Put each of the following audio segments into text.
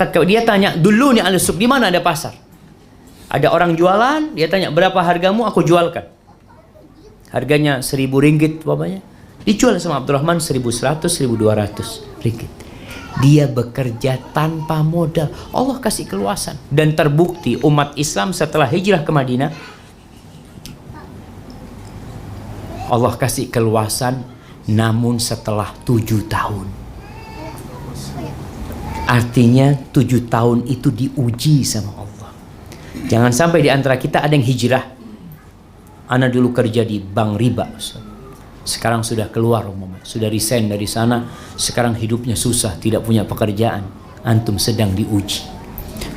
berangkat dia tanya, dulu nih al-suq, di mana ada pasar? Ada orang jualan, dia tanya, berapa hargamu? Aku jualkan. Harganya 1.000 ringgit umpamanya. Dijual sama Abdurrahman 1.100, 1.200 ringgit. Dia bekerja tanpa modal. Allah kasih keluasan. Dan terbukti umat Islam setelah hijrah ke Madinah, Allah kasih keluasan, namun setelah 7 tahun. Artinya 7 tahun itu diuji sama Allah. Jangan sampai di antara kita ada yang hijrah. Ana dulu kerja di bank riba, sekarang sudah keluar, sudah resign dari sana, sekarang hidupnya susah, tidak punya pekerjaan. Antum sedang diuji.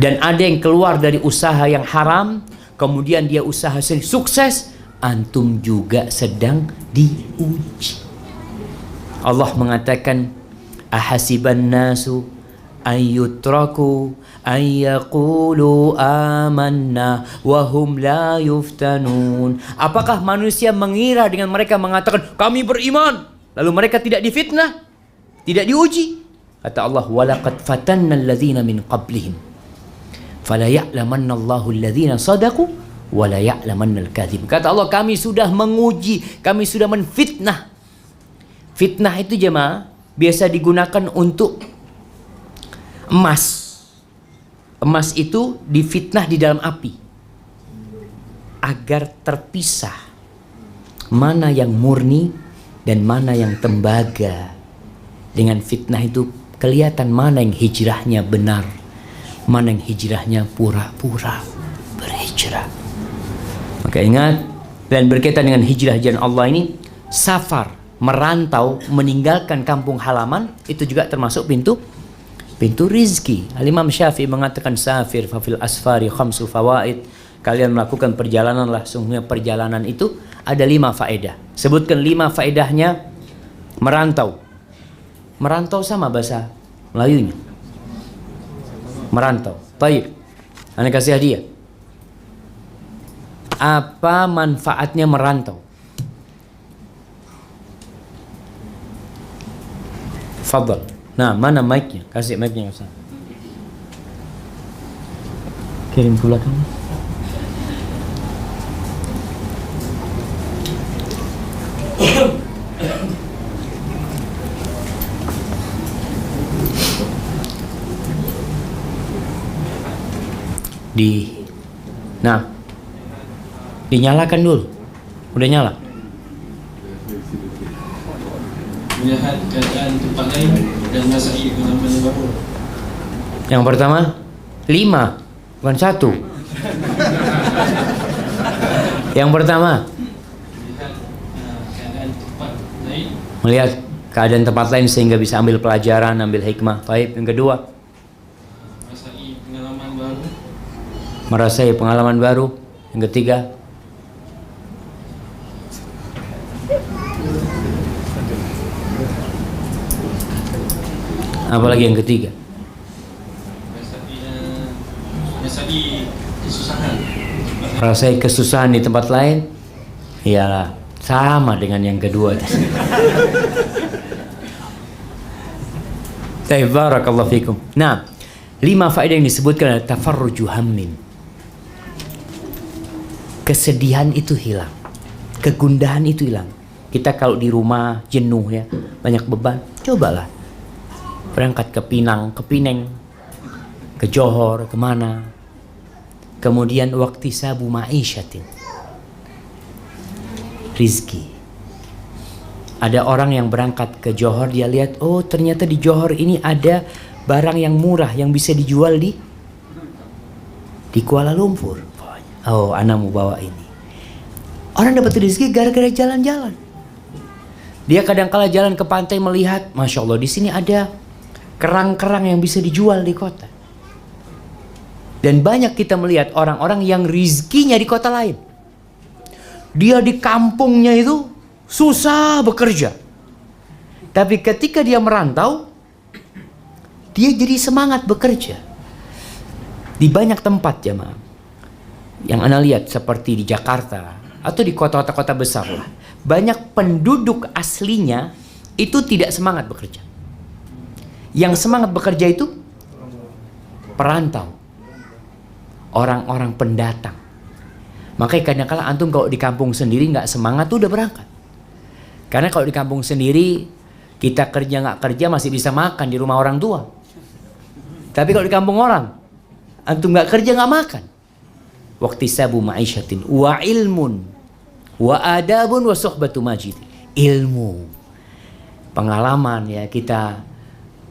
Dan ada yang keluar dari usaha yang haram, kemudian dia usaha sukses, antum juga sedang diuji. Allah mengatakan, ahasiban nasu ayyutraku ayyaqulu amanna wahum la yuftanun. Apakah manusia mengira dengan mereka mengatakan kami beriman, lalu mereka tidak difitnah, tidak diuji? Kata Allah, walaqad fatanna alladhina min qablihim fala ya'lamanna Allahu alladhina sadaqu wa la ya'lamanna al-kadhib. Kata Allah, kami sudah menguji, kami sudah menfitnah. Fitnah itu jemaah biasa digunakan untuk emas. Emas itu difitnah di dalam api agar terpisah mana yang murni dan mana yang tembaga. Dengan fitnah itu kelihatan mana yang hijrahnya benar, mana yang hijrahnya pura-pura berhijrah. Maka ingat, dan berkaitan dengan hijrah jalan Allah ini, safar, merantau, meninggalkan kampung halaman, itu juga termasuk pintu rizki. Al-Imam Syafi'i mengatakan, safir fafil asfari khamsu fawaid. Kalian melakukan perjalanan lah, sungguhnya perjalanan itu ada 5 faedah. Sebutkan 5 faedahnya. Merantau. Merantau sama bahasa Melayunya. Merantau. Baik. Anda kasih hadiah. Apa manfaatnya merantau? Fadhal. Nah, mana mic-nya? Kasih mic-nya Ustaz. Kirim ke belakang. Nah, dinyalakan dulu. Udah nyala? Melihat keadaan tempat lain dan merasai pengalaman yang baru. Yang pertama 5, bukan 1. Yang pertama melihat keadaan tempat lain sehingga bisa ambil pelajaran, ambil hikmah. Baik. Yang kedua, merasai pengalaman baru. Merasai pengalaman baru. Yang ketiga, apalagi yang ketiga? Merasai kesusahan. Merasai kesusahan di tempat lain. Iyalah, sama dengan yang kedua. Barakallahu fikum. Nah, 5 faedah yang disebutkan adalah tafarruju hammin. Kesedihan itu hilang, kegundahan itu hilang. Kita kalau di rumah jenuh ya, banyak beban, cobalah berangkat ke Pinang, ke Pineng, ke Johor, kemana. Kemudian waktu sabu ma'isyatin, rizki. Ada orang yang berangkat ke Johor, dia lihat, oh ternyata di Johor ini ada barang yang murah yang bisa dijual di Kuala Lumpur. Oh, anak mau bawa ini. Orang dapat rezeki gara-gara jalan-jalan. Dia kadang-kala jalan ke pantai melihat, masya Allah, di sini ada kerang-kerang yang bisa dijual di kota. Dan banyak kita melihat orang-orang yang rizkinya di kota lain. Dia di kampungnya itu susah bekerja. Tapi ketika dia merantau, dia jadi semangat bekerja. Di banyak tempat jemaah yang Anda lihat seperti di Jakarta atau di kota-kota besar lah, banyak penduduk aslinya itu tidak semangat bekerja. Yang semangat bekerja itu perantau, orang-orang pendatang. Makanya kadang-kadang antum kalau di kampung sendiri nggak semangat tuh udah berangkat. Karena kalau di kampung sendiri kita kerja nggak kerja masih bisa makan di rumah orang tua. Tapi kalau di kampung orang, antum nggak kerja nggak makan. Waqtisabu ma'isyatin wa ilmun wa adabun wa suhbatu majid. Ilmu, pengalaman ya, kita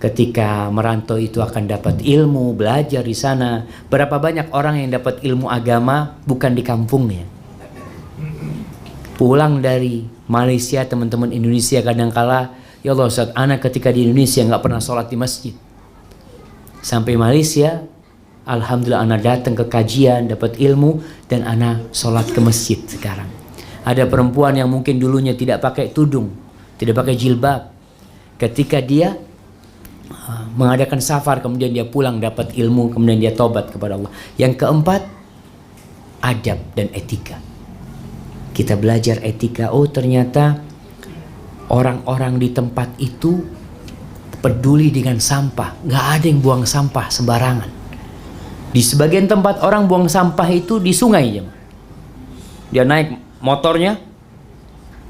ketika merantau itu akan dapat ilmu, belajar di sana. Berapa banyak orang yang dapat ilmu agama bukan di kampungnya. Pulang dari Malaysia, teman-teman Indonesia kadangkala, ya Allah Ustaz, anak ketika di Indonesia nggak pernah sholat di masjid. Sampai Malaysia, alhamdulillah anak datang ke kajian, dapat ilmu, dan anak sholat ke masjid sekarang. Ada perempuan yang mungkin dulunya tidak pakai tudung, tidak pakai jilbab. Ketika dia mengadakan safar, kemudian dia pulang dapat ilmu, kemudian dia tobat kepada Allah. Yang keempat, adab dan etika. Kita belajar etika. Oh ternyata orang-orang di tempat itu peduli dengan sampah. Nggak ada yang buang sampah sembarangan. Di sebagian tempat orang buang sampah itu di sungai. Dia naik motornya,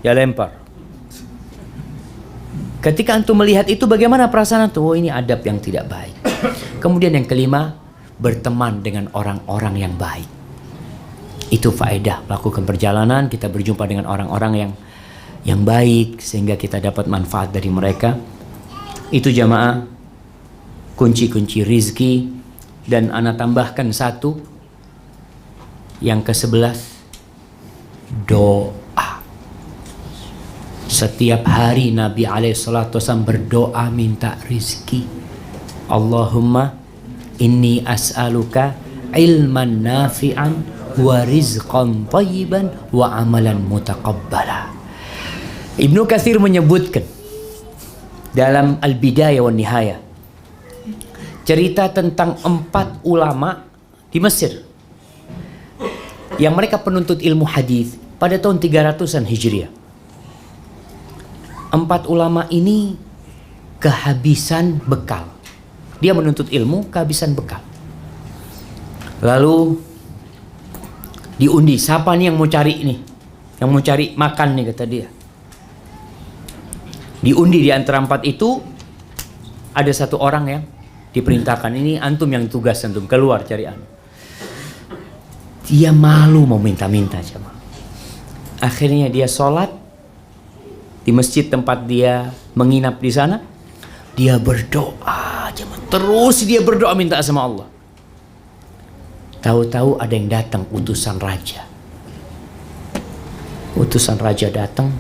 dia lempar. Ketika antum melihat itu, bagaimana perasaan antum? Oh, ini adab yang tidak baik. Kemudian yang kelima, berteman dengan orang-orang yang baik. Itu faedah melakukan perjalanan, kita berjumpa dengan orang-orang yang baik sehingga kita dapat manfaat dari mereka. Itu jamaah kunci-kunci rizki. Dan ana tambahkan satu, yang ke-11, doa. Setiap hari Nabi SAW berdoa minta rizki. Allahumma inni as'aluka ilman nafi'an wa rizqan tayyiban wa amalan mutaqabbala. Ibnu Katsir menyebutkan dalam Al-Bidayah wa Nihayah cerita tentang 4 ulama di Mesir yang mereka penuntut ilmu hadis pada tahun 300-an Hijriah. 4 ulama ini kehabisan bekal. Dia menuntut ilmu, kehabisan bekal. Lalu diundi, siapa nih yang mau cari nih? Yang mau cari makan nih, kata dia. Diundi di antara 4 itu ada satu orang yang diperintahkan, ini antum yang tugas, antum keluar cari anu. Dia malu mau minta-minta jemaah. Akhirnya dia sholat di masjid tempat dia menginap di sana. Dia berdoa jemaah. Terus dia berdoa minta sama Allah. Tahu-tahu ada yang datang, utusan raja. Utusan raja datang.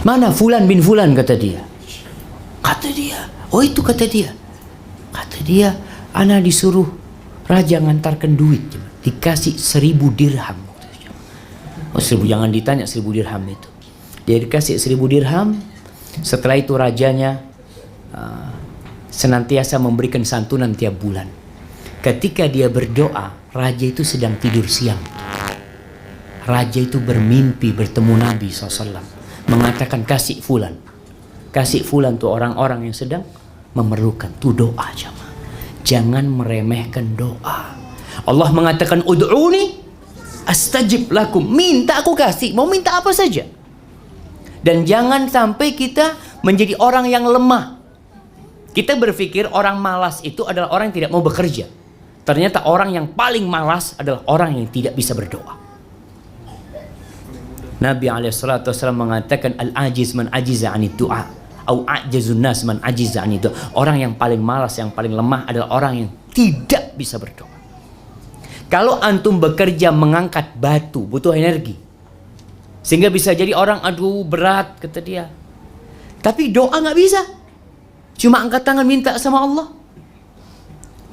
Mana Fulan bin Fulan, kata dia. Kata dia, oh itu kata dia. Kata dia, ana disuruh raja ngantarkan duit. Dikasih 1000 dirham. Oh 1000, jangan ditanya 1000 dirham itu. Dia dikasih 1000 dirham. Setelah itu rajanya senantiasa memberikan santunan tiap bulan. Ketika dia berdoa, raja itu sedang tidur siang. Raja itu bermimpi bertemu Nabi SAW. Mengatakan kasih Fulan. Kasih Fulan tuh orang-orang yang sedang memerlukan. Tuh doa jemaah. Jangan meremehkan doa. Allah mengatakan ud'uni astajib lakum. Minta aku kasih. Mau minta apa saja. Dan jangan sampai kita menjadi orang yang lemah. Kita berpikir orang malas itu adalah orang yang tidak mau bekerja. Ternyata orang yang paling malas adalah orang yang tidak bisa berdoa. Nabi SAW mengatakan al-ajiz man ajiza 'anid du'a au a'jazun nas man ajiza 'anid du'a. Orang yang paling malas, yang paling lemah adalah orang yang tidak bisa berdoa. Kalau antum bekerja mengangkat batu butuh energi. Sehingga bisa jadi orang aduh berat kata dia. Tapi doa nggak bisa. Cuma angkat tangan minta sama Allah.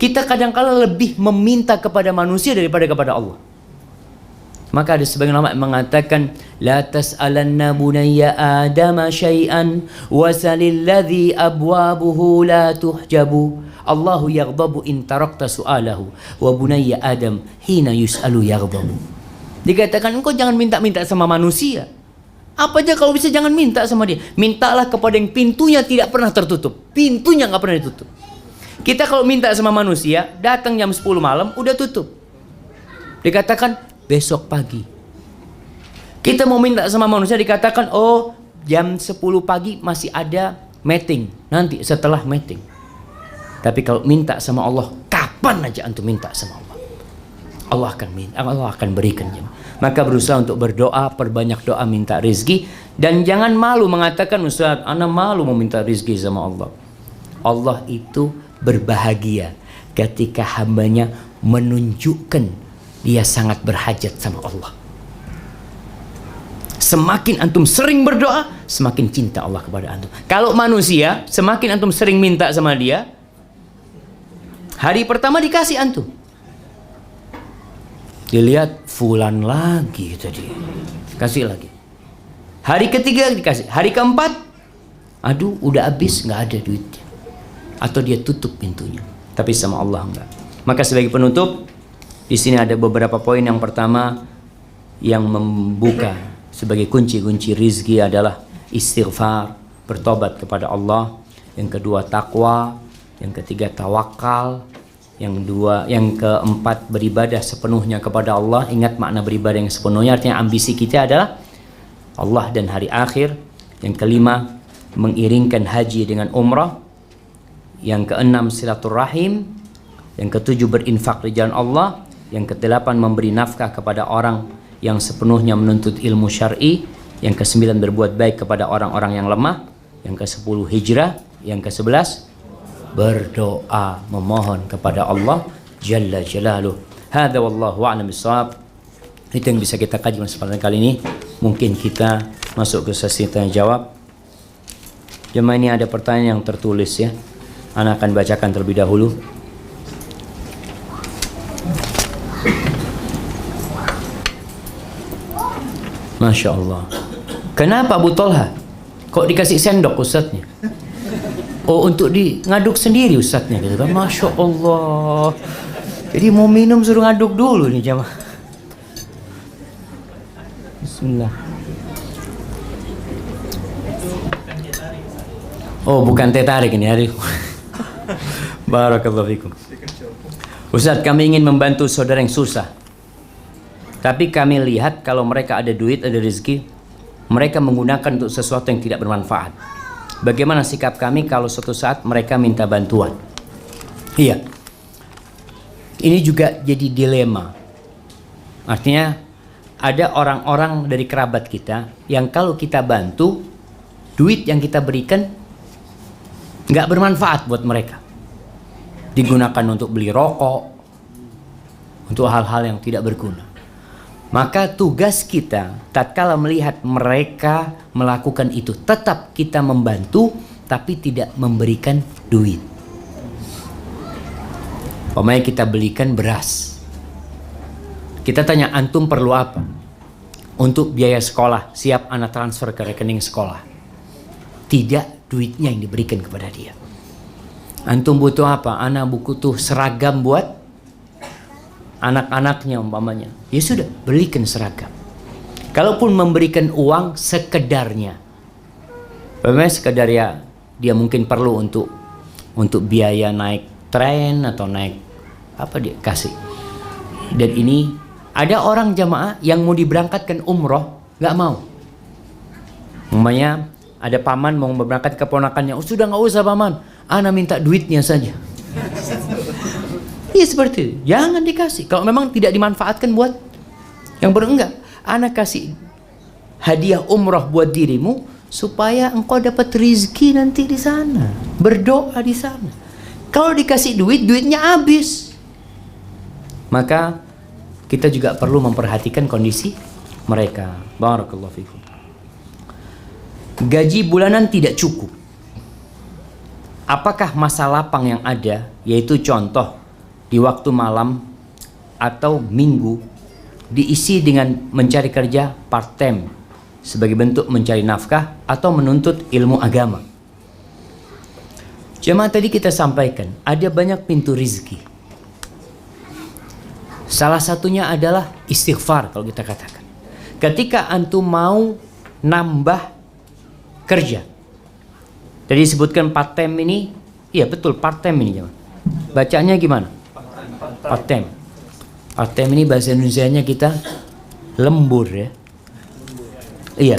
Kita kadang-kala lebih meminta kepada manusia daripada kepada Allah. Maka ada sebagian ulama yang mengatakan la tas'alanna bunayya adama syai'an wasalil ladzi abwabuhu la tuhjabu. Allahu yaghdabu in tarakta su'alahu wa bunayya adam hina yus'alu yaghdabu. Dikatakan engkau jangan minta-minta sama manusia. Apa aja kalau bisa jangan minta sama dia. Mintalah kepada yang pintunya tidak pernah tertutup. Pintunya nggak pernah ditutup. Kita kalau minta sama manusia, datang jam 10 malam, udah tutup. Dikatakan besok pagi. Kita mau minta sama manusia, dikatakan oh jam 10 pagi masih ada meeting, nanti setelah meeting. Tapi kalau minta sama Allah, kapan aja antum minta sama Allah, Allah akan berikan. Maka berusaha untuk berdoa, perbanyak doa minta rezeki, dan jangan malu mengatakan, Ustaz, ana malu mau minta rezeki sama Allah. Allah itu berbahagia ketika hambanya menunjukkan dia sangat berhajat sama Allah. Semakin antum sering berdoa, semakin cinta Allah kepada antum. Kalau manusia, semakin antum sering minta sama dia, hari pertama dikasih antum, dilihat fulan lagi tadi, kasih lagi. Hari ketiga dikasih, hari keempat, aduh udah habis, nggak ada duitnya, atau dia tutup pintunya. Tapi sama Allah enggak. Maka sebagai penutup, di sini ada beberapa poin. Yang pertama yang membuka sebagai kunci-kunci rizki adalah istighfar, bertobat kepada Allah. Yang kedua takwa, yang ketiga tawakal, yang keempat beribadah sepenuhnya kepada Allah. Ingat makna beribadah yang sepenuhnya, artinya ambisi kita adalah Allah dan hari akhir. Yang kelima mengiringkan haji dengan umrah. Yang keenam silaturahim. Yang ketujuh berinfak di jalan Allah. Yang kedelapan memberi nafkah kepada orang yang sepenuhnya menuntut ilmu syar'i. Yang kesembilan berbuat baik kepada orang-orang yang lemah. Yang kesepuluh hijrah. Yang kesebelas berdoa, memohon kepada Allah Jalla Jalaluh. Hadza wallahu a'lam bishawab. Itu yang bisa kita kaji kesempatan kali ini. Mungkin kita masuk ke sesi tanya jawab. Jemaah, ini ada pertanyaan yang tertulis ya. Ana akan bacakan terlebih dahulu. Masya Allah. Kenapa Abu Tolha kok dikasih sendok ustadznya? Oh, untuk ngaduk sendiri ustadznya gitu kan. Masya Allah. Jadi mau minum suruh ngaduk dulu nih jamaah. Bismillah. Oh, bukan teh tarik ini hari. Barakallahu fikum. Ustadz, kami ingin membantu saudara yang susah. Tapi kami lihat kalau mereka ada duit, ada rezeki, mereka menggunakan untuk sesuatu yang tidak bermanfaat. Bagaimana sikap kami kalau suatu saat mereka minta bantuan? Iya. Ini juga jadi dilema. Artinya ada orang-orang dari kerabat kita yang kalau kita bantu, duit yang kita berikan nggak bermanfaat buat mereka. Digunakan untuk beli rokok, untuk hal-hal yang tidak berguna. Maka tugas kita tatkala melihat mereka melakukan itu, tetap kita membantu tapi tidak memberikan duit. Umpamanya kita belikan beras, kita tanya, antum perlu apa? Untuk biaya sekolah, siap anak transfer ke rekening sekolah. Tidak duitnya yang diberikan kepada dia. Antum butuh apa? Anak butuh seragam buat anak-anaknya umpamanya. Ya sudah, belikan seragam. Kalaupun memberikan uang sekedarnya, umpamanya sekedar ya dia mungkin perlu untuk biaya naik tren atau naik apa, dia kasih. Dan ini ada orang jamaah yang mau diberangkatkan umroh nggak mau. Umpamanya ada paman mau berangkat ke ponakannya, oh sudah nggak usah paman, ana minta duitnya saja. Iya seperti itu. Jangan dikasih. Kalau memang tidak dimanfaatkan buat yang enggak. Ana kasih hadiah umroh buat dirimu supaya engkau dapat rezeki nanti di sana. Berdoa di sana. Kalau dikasih duit, duitnya habis. Maka kita juga perlu memperhatikan kondisi mereka. Barakallahu fikum. Gaji bulanan tidak cukup. Apakah masa lapang yang ada, yaitu contoh di waktu malam atau minggu, diisi dengan mencari kerja part time sebagai bentuk mencari nafkah atau menuntut ilmu agama? Jemaah, tadi kita sampaikan ada banyak pintu rizki. Salah satunya adalah istighfar. Kalau kita katakan, ketika antum mau nambah kerja, tadi disebutkan part time ini, iya betul part time ini jemaah. Bacanya gimana? Part-time. Part-time ini bahasa Indonesianya kita lembur ya. Iya,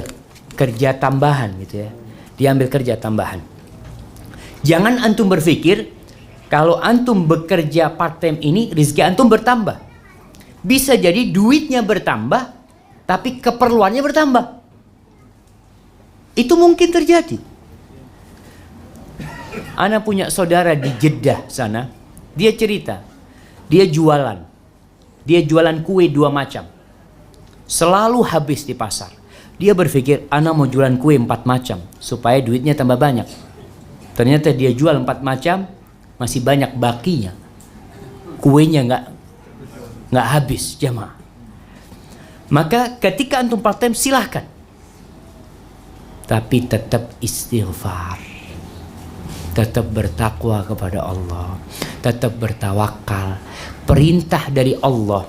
kerja tambahan gitu ya. Diambil kerja tambahan. Jangan antum berpikir kalau antum bekerja part-time ini rezeki antum bertambah. Bisa jadi duitnya bertambah, tapi keperluannya bertambah. Itu mungkin terjadi. Ana punya saudara di Jeddah sana. Dia cerita, dia jualan. Dia jualan kue 2 macam. Selalu habis di pasar. Dia berpikir, ana mau jualan kue 4 macam supaya duitnya tambah banyak. Ternyata dia jual 4 macam, masih banyak bakinya. Kuenya nggak habis jamaah. Maka ketika antum part time silahkan, tapi tetap istighfar, tetap bertakwa kepada Allah, tetap bertawakal. Perintah dari Allah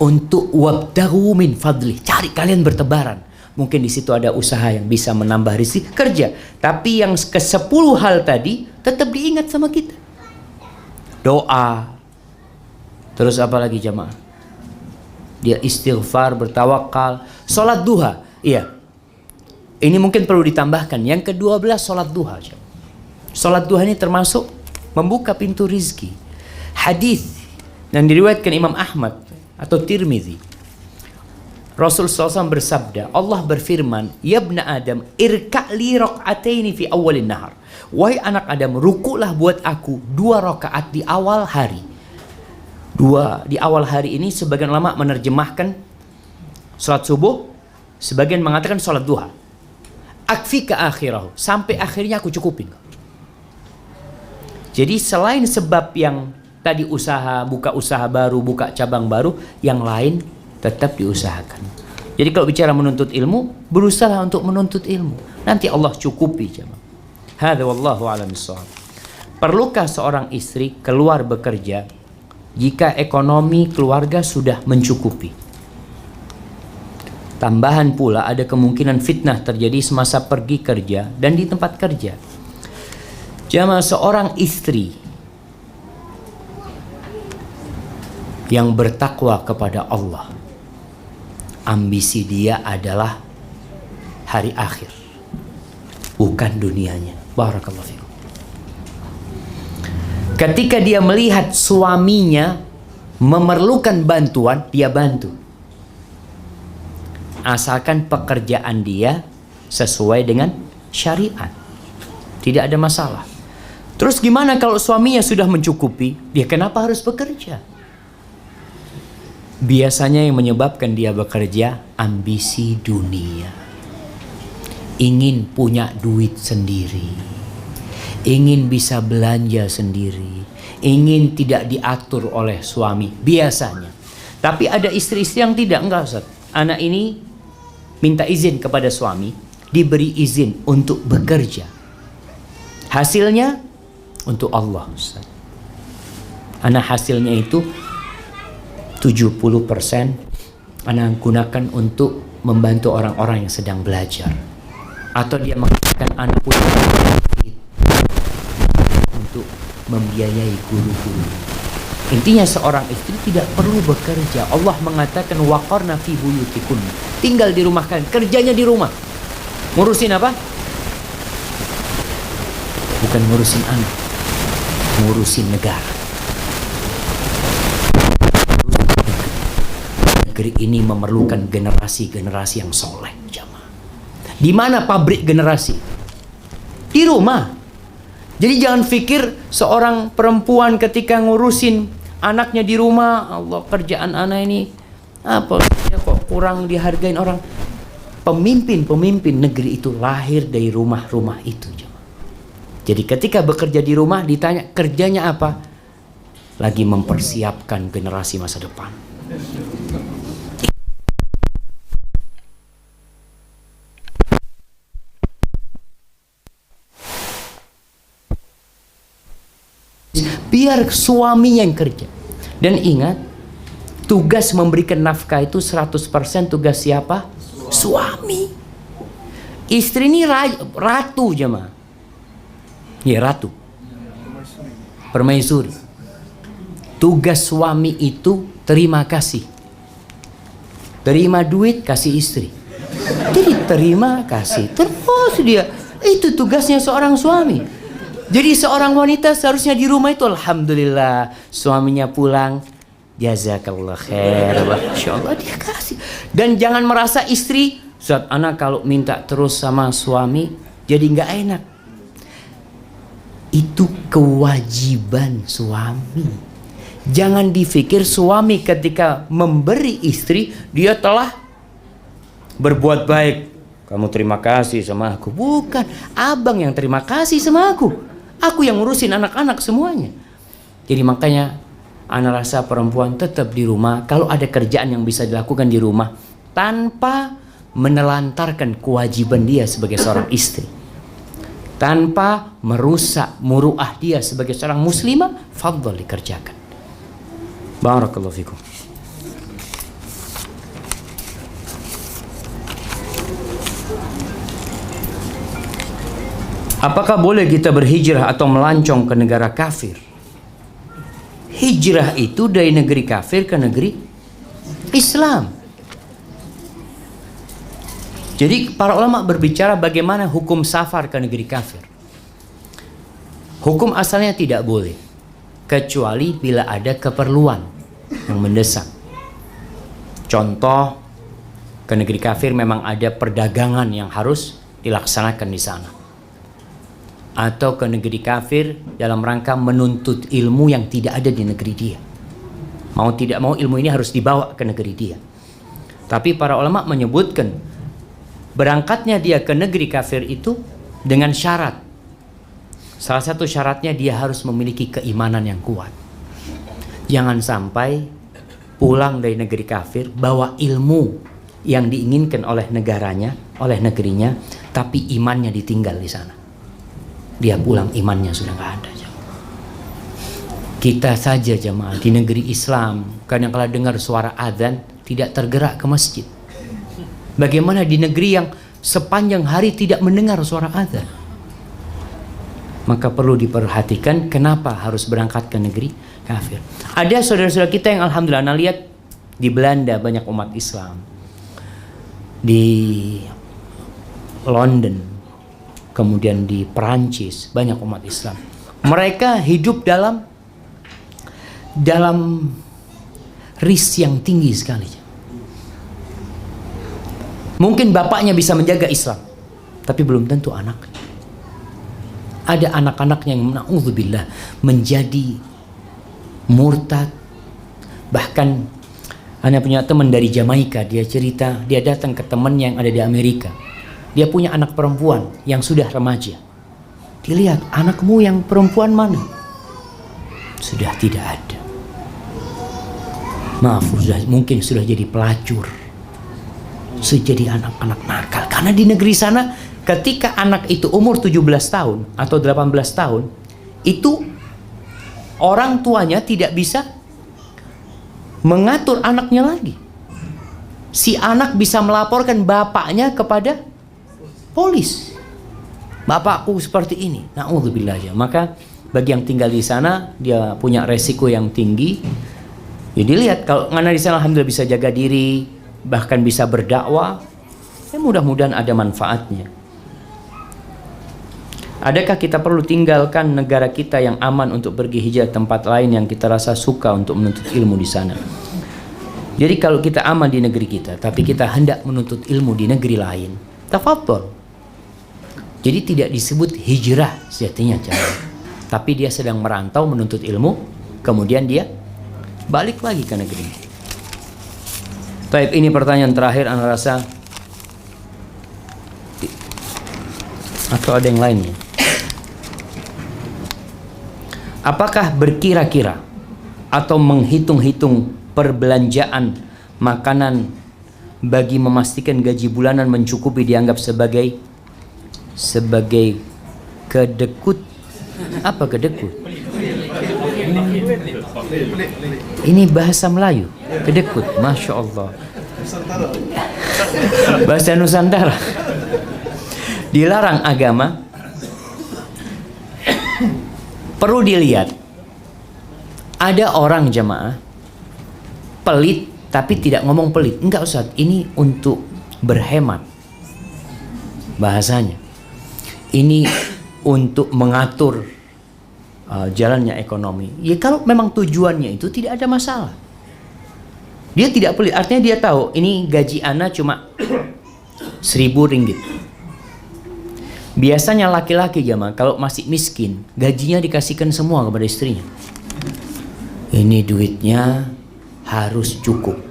untuk wabtaghu min fadli, cari kalian bertebaran. Mungkin di situ ada usaha yang bisa menambah rezeki, kerja. Tapi yang ke-10 hal tadi tetap diingat sama kita. Doa. Terus apa lagi jamaah? Dia istighfar, bertawakal, salat duha. Iya. Ini mungkin perlu ditambahkan. Yang ke-12 salat duha. Salat duha ini termasuk membuka pintu rizki. Hadis yang diriwayatkan Imam Ahmad atau Tirmizi. Rasul SAW bersabda, Allah berfirman, Ya ibna Adam, irka'li raq'ataini fi awalin nahar. Wahai anak Adam, rukulah buat aku 2 rakaat di awal hari. 2 di awal hari ini sebagian ulama menerjemahkan salat subuh, sebagian mengatakan salat duha. Akfika akhirahu, sampai akhirnya aku cukupin. Jadi selain sebab yang tadi usaha, buka usaha baru, buka cabang baru, yang lain tetap diusahakan. Jadi kalau bicara menuntut ilmu, berusaha untuk menuntut ilmu. Nanti Allah cukupi jemaah. Hadza wallahu a'lam bissawab. Perlukah seorang istri keluar bekerja jika ekonomi keluarga sudah mencukupi? Tambahan pula ada kemungkinan fitnah terjadi semasa pergi kerja dan di tempat kerja. Jamaah, seorang istri yang bertakwa kepada Allah, ambisi dia adalah hari akhir, bukan dunianya. Barakallahu fikum. Ketika dia melihat suaminya memerlukan bantuan, dia bantu. Asalkan pekerjaan dia sesuai dengan syariat, tidak ada masalah. Terus gimana kalau suaminya sudah mencukupi? Dia kenapa harus bekerja? Biasanya yang menyebabkan dia bekerja ambisi dunia. Ingin punya duit sendiri, ingin bisa belanja sendiri, ingin tidak diatur oleh suami biasanya. Tapi ada istri-istri yang tidak, enggak Ustaz. Anak ini minta izin kepada suami, diberi izin untuk bekerja. Hasilnya untuk Allah Ustaz. Anak hasilnya itu 70% anak gunakan untuk membantu orang-orang yang sedang belajar. Atau dia mengatakan anak punya untuk membiayai guru-guru. Intinya seorang istri tidak perlu bekerja. Allah mengatakan waqarna fi buyutikunna. Tinggal di rumah kalian, kerjanya di rumah. Ngurusin apa? Bukan ngurusin anak, ngurusin negara. Negeri ini memerlukan generasi-generasi yang soleh, jamaah. Di mana pabrik generasi? Di rumah. Jadi jangan pikir seorang perempuan ketika ngurusin anaknya di rumah, Allah, kerjaan anak ini apa ya, kok kurang dihargain orang. Pemimpin-pemimpin negeri itu lahir dari rumah-rumah itu, jamaah. Jadi ketika bekerja di rumah ditanya kerjanya apa? Lagi mempersiapkan generasi masa depan. Biar suaminya yang kerja. Dan ingat, tugas memberikan nafkah itu 100% tugas siapa? Suami. Istri ini ratu jemaah. Ya, ratu. permaisuri. Tugas suami itu terima kasih. Terima duit, kasih istri. Jadi terima kasih terus dia. Itu tugasnya seorang suami. Jadi seorang wanita seharusnya di rumah itu alhamdulillah suaminya pulang, jazakallah khair, masya Allah dia kasih. Dan jangan merasa istri saat anak kalau minta terus sama suami jadi nggak enak. Itu kewajiban suami. Jangan dipikir suami ketika memberi istri dia telah berbuat baik. Kamu terima kasih sama aku. Bukan, abang yang terima kasih sama aku. Aku yang ngurusin anak-anak semuanya. Jadi makanya ana rasa perempuan tetap di rumah. Kalau ada kerjaan yang bisa dilakukan di rumah tanpa menelantarkan kewajiban dia sebagai seorang istri, tanpa merusak muruah dia sebagai seorang muslimah, fadhal dikerjakan. Barakallahu fikum. Apakah boleh kita berhijrah atau melancong ke negara kafir? Hijrah itu dari negeri kafir ke negeri Islam. Jadi para ulama berbicara bagaimana hukum safar ke negeri kafir. Hukum asalnya tidak boleh, kecuali bila ada keperluan yang mendesak. Contoh, ke negeri kafir memang ada perdagangan yang harus dilaksanakan di sana. Atau ke negeri kafir dalam rangka menuntut ilmu yang tidak ada di negeri dia. Mau tidak mau ilmu ini harus dibawa ke negeri dia. Tapi para ulama menyebutkan berangkatnya dia ke negeri kafir itu dengan syarat. Salah satu syaratnya dia harus memiliki keimanan yang kuat. Jangan sampai pulang dari negeri kafir bawa ilmu yang diinginkan oleh negaranya, oleh negerinya, tapi imannya ditinggal di sana. Dia pulang imannya sudah nggak ada. Kita saja jemaah di negeri Islam kadang-kala dengar suara adzan tidak tergerak ke masjid. Bagaimana di negeri yang sepanjang hari tidak mendengar suara adzan? Maka perlu diperhatikan kenapa harus berangkat ke negeri kafir. Ada saudara-saudara kita yang alhamdulillah anda lihat di Belanda banyak umat Islam, di London, kemudian di Perancis banyak umat Islam. Mereka hidup dalam risk yang tinggi sekali. Mungkin bapaknya bisa menjaga Islam, tapi belum tentu anak. Ada anak-anaknya yang na'udzubillah menjadi murtad. Bahkan Anda punya teman dari Jamaika, dia cerita dia datang ke temannya yang ada di Amerika. Dia punya anak perempuan yang sudah remaja. Dilihat, anakmu yang perempuan mana? Sudah tidak ada. Maaf, mungkin sudah jadi pelacur. Sudah jadi anak-anak nakal. Karena di negeri sana ketika anak itu umur 17 tahun atau 18 tahun, itu orang tuanya tidak bisa mengatur anaknya lagi. Si anak bisa melaporkan bapaknya kepada polis. Bapakku seperti ini. Na'udzubillah ya. Maka bagi yang tinggal di sana, dia punya resiko yang tinggi. Jadi lihat kalau ngana di sana alhamdulillah bisa jaga diri, bahkan bisa berdakwah, ya mudah-mudahan ada manfaatnya. Adakah kita perlu tinggalkan negara kita yang aman untuk pergi hijrah tempat lain yang kita rasa suka untuk menuntut ilmu di sana? Jadi kalau kita aman di negeri kita, tapi kita hendak menuntut ilmu di negeri lain, tafadhol. Jadi tidak disebut hijrah sejatinya, tapi dia sedang merantau menuntut ilmu, kemudian dia balik lagi ke negeri. Taib, ini pertanyaan terakhir, anda rasa atau ada yang lainnya? Apakah berkira-kira atau menghitung-hitung perbelanjaan makanan bagi memastikan gaji bulanan mencukupi dianggap sebagai kedekut? Apa kedekut? Ini bahasa Melayu, kedekut, Masya Allah. Bahasa Nusantara. Dilarang agama. Perlu dilihat Ada orang jamaah pelit tapi tidak ngomong pelit. Enggak Ustaz, ini untuk berhemat bahasanya. Ini untuk mengatur jalannya ekonomi. Ya kalau memang tujuannya itu tidak ada masalah. Dia tidak pelit, artinya dia tahu ini gaji ana cuma 1.000 ringgit. Biasanya laki-laki jamaah kalau masih miskin, gajinya dikasihkan semua kepada istrinya. Ini duitnya harus cukup.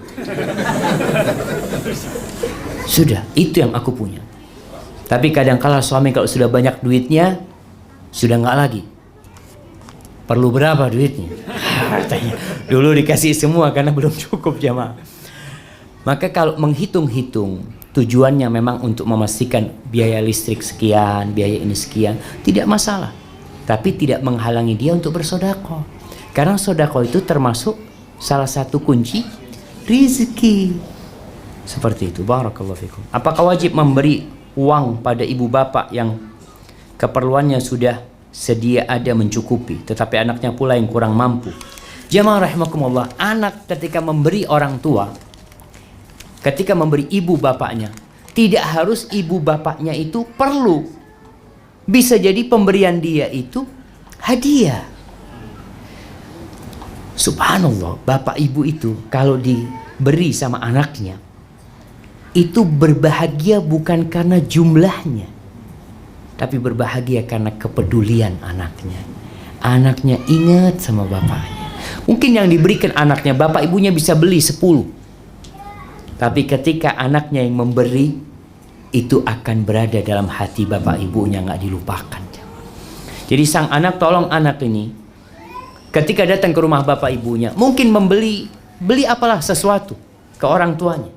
Sudah, itu yang aku punya. Tapi kadang-kala suami kalau sudah banyak duitnya, sudah nggak lagi. Perlu berapa duitnya? Katanya, dulu dikasih semua karena belum cukup jamaah. Maka kalau menghitung-hitung, tujuannya memang untuk memastikan biaya listrik sekian, biaya ini sekian, tidak masalah. Tapi tidak menghalangi dia untuk bersedekah. Karena sedekah itu termasuk salah satu kunci rezeki. Seperti itu. Barakallahu fikum. Apakah wajib memberi uang pada ibu bapak yang keperluannya sudah sedia ada mencukupi, tetapi anaknya pula yang kurang mampu? Jamaah rahimakumullah, anak ketika memberi orang tua, ketika memberi ibu bapaknya, tidak harus ibu bapaknya itu perlu. Bisa jadi pemberian dia itu hadiah. Subhanallah, bapak ibu itu kalau diberi sama anaknya, itu berbahagia bukan karena jumlahnya, tapi berbahagia karena kepedulian anaknya. Anaknya ingat sama bapaknya. Mungkin yang diberikan anaknya, bapak ibunya bisa beli 10. Tapi ketika anaknya yang memberi, itu akan berada dalam hati bapak ibunya, nggak dilupakan. Jadi sang anak, tolong anak ini, ketika datang ke rumah bapak ibunya, mungkin beli apalah sesuatu ke orang tuanya.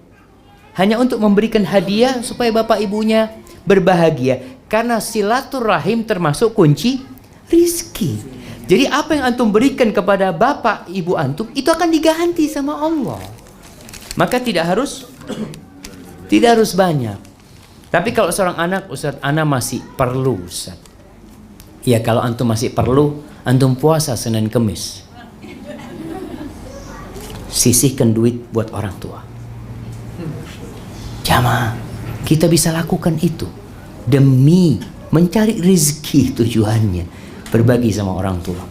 Hanya untuk memberikan hadiah supaya bapak ibunya berbahagia. Karena silaturahim termasuk kunci rizki. Jadi apa yang antum berikan kepada bapak ibu antum, itu akan diganti sama Allah. Maka tidak harus banyak. Tapi kalau seorang anak, Ustaz, ana masih perlu Ustaz. Ya kalau antum masih perlu, antum puasa Senin Kemis. Sisihkan duit buat orang tua. Jamaah, kita bisa lakukan itu demi mencari rezeki, tujuannya berbagi sama orang tua.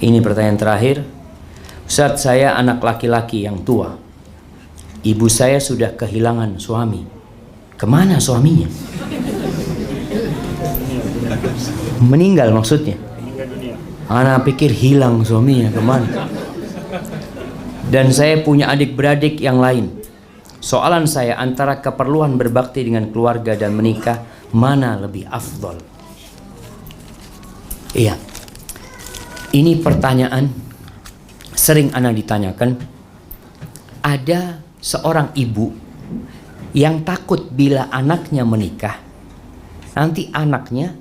Ini pertanyaan terakhir. Ustaz, saya anak laki-laki yang tua. Ibu saya sudah kehilangan suami. Kemana suaminya? Meninggal maksudnya. Anak pikir hilang suaminya, kemana? Dan saya punya adik-beradik yang lain. Soalan saya, antara keperluan berbakti dengan keluarga dan menikah, mana lebih afdol? Iya, ini pertanyaan sering ana ditanyakan. Ada seorang ibu yang takut bila anaknya menikah, nanti anaknya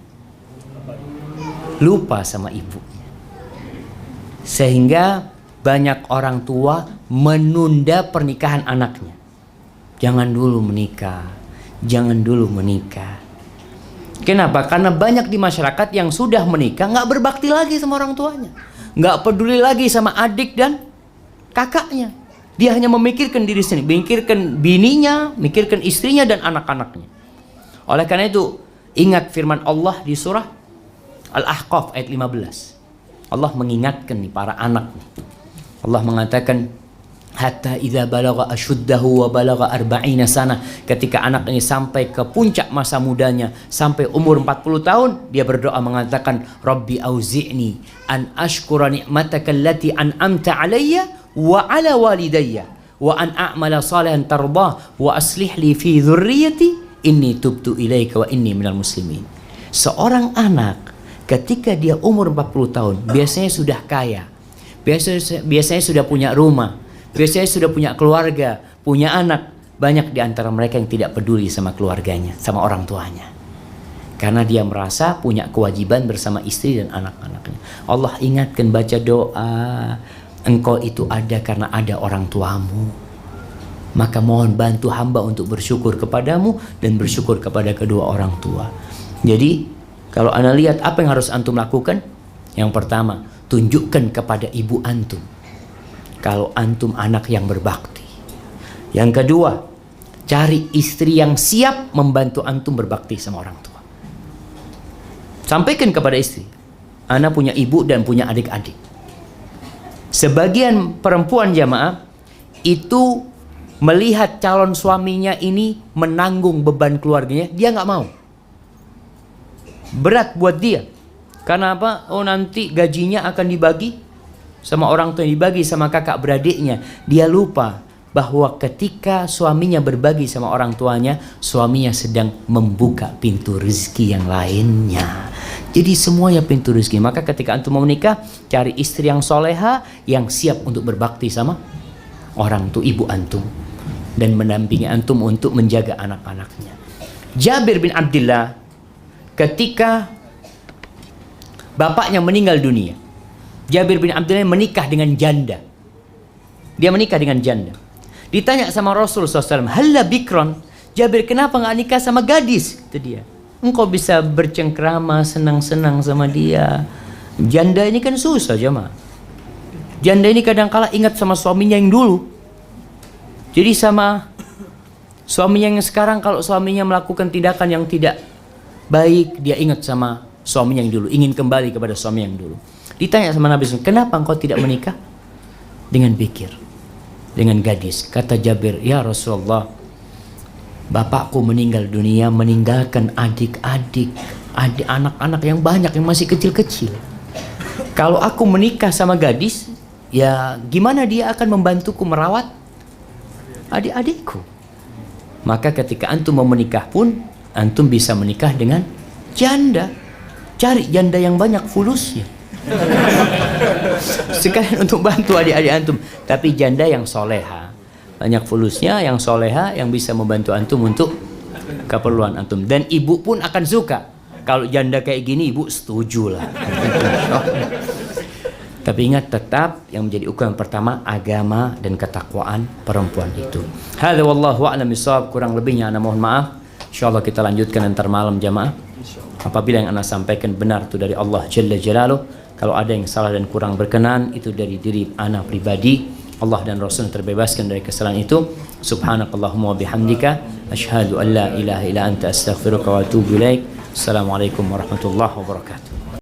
lupa sama ibunya. Sehingga banyak orang tua menunda pernikahan anaknya. Jangan dulu menikah, jangan dulu menikah. Kenapa? Karena banyak di masyarakat yang sudah menikah nggak berbakti lagi sama orang tuanya, nggak peduli lagi sama adik dan kakaknya. Dia hanya memikirkan diri sendiri, memikirkan bininya, memikirkan istrinya dan anak-anaknya. Oleh karena itu, ingat firman Allah di surah Al-Ahqaf ayat 15. Allah mengingatkan nih para anak nih. Allah mengatakan, hatta idza balagha ashuddahu wa balagha 40 sana, ketika anak ini sampai ke puncak masa mudanya, sampai umur 40 tahun, dia berdoa mengatakan, Rabbi auzi'ni an ashkura ni'mataka allati an'amta alayya wa ala walidayya wa an a'mala salihan tardah wa aslih li fi dhurriyyati inni tubtu ilaika wa inni minal muslimin. Seorang anak ketika dia umur 40 tahun biasanya sudah kaya, biasanya sudah punya rumah, biasanya sudah punya keluarga, punya anak. Banyak di antara mereka yang tidak peduli sama keluarganya, sama orang tuanya. Karena dia merasa punya kewajiban bersama istri dan anak-anaknya. Allah ingatkan, baca doa, engkau itu ada karena ada orang tuamu. Maka mohon bantu hamba untuk bersyukur kepadamu dan bersyukur kepada kedua orang tua. Jadi kalau anda lihat apa yang harus antum lakukan? Yang pertama, tunjukkan kepada ibu antum kalau antum anak yang berbakti. Yang kedua, cari istri yang siap membantu antum berbakti sama orang tua. Sampaikan kepada istri, ana punya ibu dan punya adik-adik. Sebagian perempuan jamaah itu melihat calon suaminya ini menanggung beban keluarganya, dia nggak mau. Berat buat dia. Karena apa? Oh, nanti gajinya akan dibagi sama orang tua, dibagi sama kakak beradiknya. Dia lupa bahwa ketika suaminya berbagi sama orang tuanya, suaminya sedang membuka pintu rezeki yang lainnya. Jadi semuanya pintu rezeki. Maka ketika antum mau menikah, cari istri yang soleha, yang siap untuk berbakti sama orang tua, ibu antum, dan mendampingi antum untuk menjaga anak-anaknya. Jabir bin Abdullah ketika bapaknya meninggal dunia, Jabir bin Abdullah menikah dengan janda. Dia menikah dengan janda. Ditanya sama Rasul SAW, "Halla bikron?" Jabir, kenapa nggak nikah sama gadis? Itu dia. Engkau bisa bercengkrama, senang-senang sama dia. Janda ini kan susah jemaah. Janda ini kadang-kala ingat sama suaminya yang dulu. Jadi sama suaminya yang sekarang, kalau suaminya melakukan tindakan yang tidak baik, dia ingat sama suaminya yang dulu, ingin kembali kepada suami yang dulu. Ditanya sama Nabi SAW, kenapa engkau tidak menikah dengan bikir, dengan gadis? Kata Jabir, ya Rasulullah, bapakku meninggal dunia, meninggalkan adik-adik, anak-anak yang banyak yang masih kecil-kecil. Kalau aku menikah sama gadis, ya gimana dia akan membantuku merawat adik-adikku? Maka ketika antum mau menikah pun, antum bisa menikah dengan janda. Cari janda yang banyak fulusnya. Sekalian untuk bantu adik-adik antum. Tapi janda yang soleha, banyak fulusnya, yang soleha, yang bisa membantu antum untuk keperluan antum. Dan ibu pun akan suka. Kalau janda kayak gini, ibu setuju lah. Tapi ingat, tetap yang menjadi ukuran pertama agama dan ketakwaan perempuan itu. Hadza wallahu a'lam bishawab. Kurang lebihnya ana mohon maaf. Insyaallah kita lanjutkan antar malam jamaah. Apabila yang ana sampaikan benar itu dari Allah Jalla Jalaluh, kalau ada yang salah dan kurang berkenan itu dari diri ana pribadi. Allah dan Rasul terbebaskan dari kesalahan itu. Subhanakallahumma wa bihamdika asyhadu an la ilaha illa anta astaghfiruka wa atubu ilaik. Assalamualaikum warahmatullahi wabarakatuh.